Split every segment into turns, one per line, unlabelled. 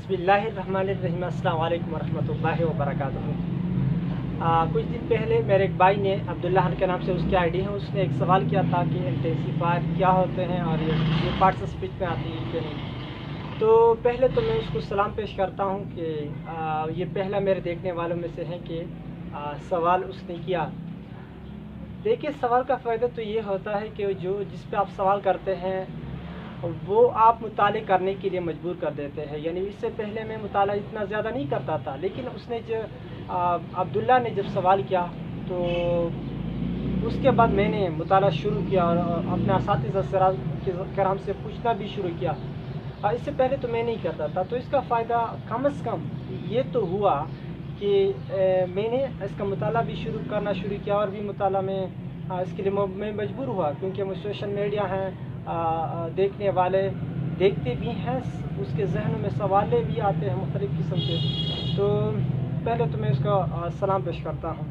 बिस्मिल्लाहिर्रहमानिर्रहीम। अस्सलाम वालेकुम वरहमतुल्लाहि वबरकातुहू। कुछ दिन पहले मेरे एक भाई ने, अब्दुल्ला के नाम से उसकी आईडी है, उसने एक सवाल किया था कि इंटेंसिफायर क्या होते हैं और ये पार्ट्स ऑफ स्पीच में आती है कि नहीं। तो पहले तो मैं उसको सलाम पेश करता हूँ कि ये पहला मेरे देखने वालों में से है कि सवाल उसने किया। देखिए, सवाल का फ़ायदा तो ये होता है कि जिस पे आप सवाल करते हैं वो आप मुताले करने के लिए मजबूर कर देते हैं। यानी इससे पहले मैं मुताला इतना ज़्यादा नहीं करता था, लेकिन उसने अब्दुल्ला ने जब सवाल किया तो उसके बाद मैंने मुताला शुरू किया और अपने असातिज़ा कराम से पूछना भी शुरू किया। इससे पहले तो मैं नहीं करता था। तो इसका फ़ायदा कम से कम ये तो हुआ कि मैंने इसका मुताला भी करना शुरू किया और भी मुताला में इसके लिए मैं मजबूर हुआ, क्योंकि वो सोशल मीडिया हैं, देखने वाले देखते भी हैं, उसके जहनों में सवाल भी आते हैं मुख्तलिफ़ किस्म के। तो पहले तो मैं उसका सलाम पेश करता हूँ।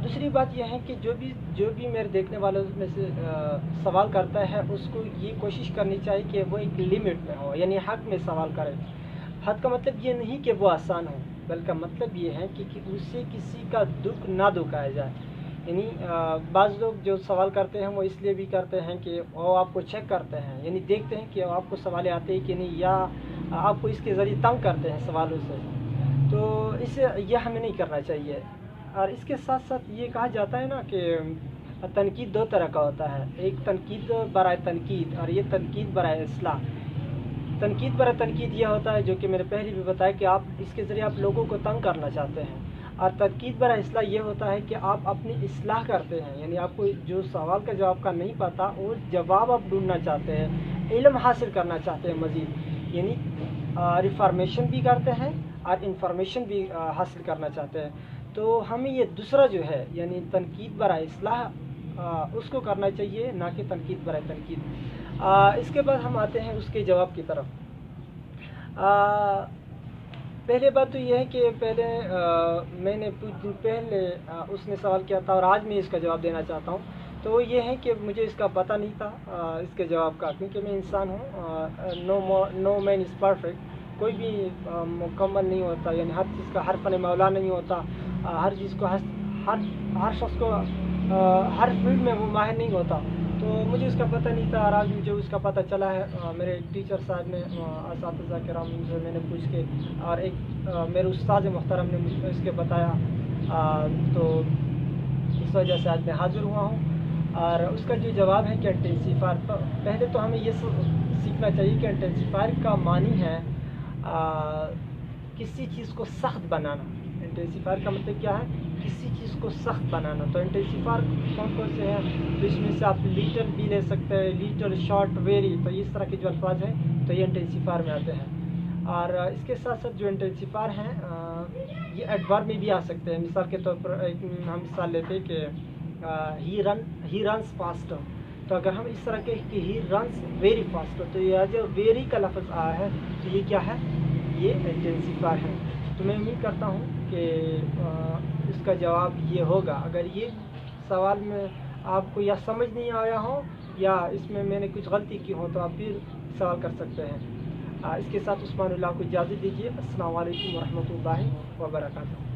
दूसरी बात यह है कि जो भी मेरे देखने वालों में से सवाल करता है उसको ये कोशिश करनी चाहिए कि वो एक लिमिट में हो, यानी हक़ में सवाल करे। हद का मतलब ये नहीं कि वो आसान हो, बल्कि मतलब ये है कि उससे किसी का दुख ना दुखाया जाए। यानी बाज़ लोग जो सवाल करते हैं वो इसलिए भी करते हैं कि वो आपको चेक करते हैं, यानी देखते हैं कि आपको सवाल आते हैं कि नहीं, या आपको इसके ज़रिए तंग करते हैं सवालों से। तो इसे यह हमें नहीं करना चाहिए। और इसके साथ साथ ये कहा जाता है ना कि तनकीद दो तरह का होता है, एक तनकीद बराए तनकीद और ये तनकीद बराए इस्लाह। तनकीद बराए तनकीद यह होता है जो कि मैंने पहले भी बताया कि आप इसके ज़रिए आप लोगों को तंग करना चाहते हैं। और तनकीद बराए इस्लाह ये होता है कि आप अपनी इस्लाह करते हैं, यानी आपको जो सवाल का जवाब का नहीं पता वो जवाब आप ढूंढना चाहते हैं, इल्म हासिल करना चाहते हैं मज़ीद, यानी रिफॉर्मेशन भी करते हैं और इंफॉर्मेशन भी हासिल करना चाहते हैं। तो हमें ये दूसरा जो है यानी तनकीद बराए इस्लाह उसको करना चाहिए, ना कि तनकीद बराए तनकीद। इसके बाद हम आते हैं उसके जवाब की तरफ। पहले बात तो ये है कि पहले मैंने कुछ दिन पहले उसने सवाल किया था और आज मैं इसका जवाब देना चाहता हूँ। तो ये है कि मुझे इसका पता नहीं था इसके जवाब का, क्योंकि मैं इंसान हूँ। नो मैन इज़ परफेक्ट, कोई भी मुकम्मल नहीं होता, यानी हर चीज़ का हर फन मौला नहीं होता। हर चीज़ को हर शख्स को हर फील्ड में वो माहिर नहीं होता। तो मुझे इसका पता नहीं था और आज मुझे उसका पता चला है। मेरे टीचर साहब ने, असातिज़ा किराम से मैंने पूछ के, और एक मेरे उस्ताद मोहतरम ने मुझे इसके बताया। तो इस वजह से आज मैं हाज़िर हुआ हूँ। और उसका जो जवाब है कि इंटेंसिफायर, पहले तो हमें ये सीखना चाहिए कि इंटेंसिफायर का मानी है किसी चीज़ को सख्त बनाना। इंटेंसिफायर का मतलब क्या है? किसी चीज़ को सख्त बनाना। तो इंटेंसिफायर कौन कौन से हैं? तो इसमें से आप लीटर भी ले सकते हैं, लीटर, शॉर्ट, वेरी। तो इस तरह के जो अल्फाज हैं तो ये इंटेंसिफायर में आते हैं। और इसके साथ साथ जो इंटेंसिफायर हैं ये एडवर्ब में भी आ सकते हैं। मिसाल के तौर पर एक हम मिसाल लेते हैं कि ही रन्स फास्टर। तो अगर हम इस तरह के कि ही रन्स वेरी फास्टर, तो यह जो वेरी का लफ्ज़ आया है तो ये क्या है? ये इंटेंसिफायर है। तो मैं उम्मीद करता हूँ कि इसका जवाब ये होगा। अगर ये सवाल में आपको या समझ नहीं आया हो या इसमें मैंने कुछ गलती की हो तो आप फिर सवाल कर सकते हैं। इसके साथ उस्मानुल्लाह को इजाज़त दीजिए। अस्सलाम वालेकुम वरहमतुल्लाहि वबरकातुहू।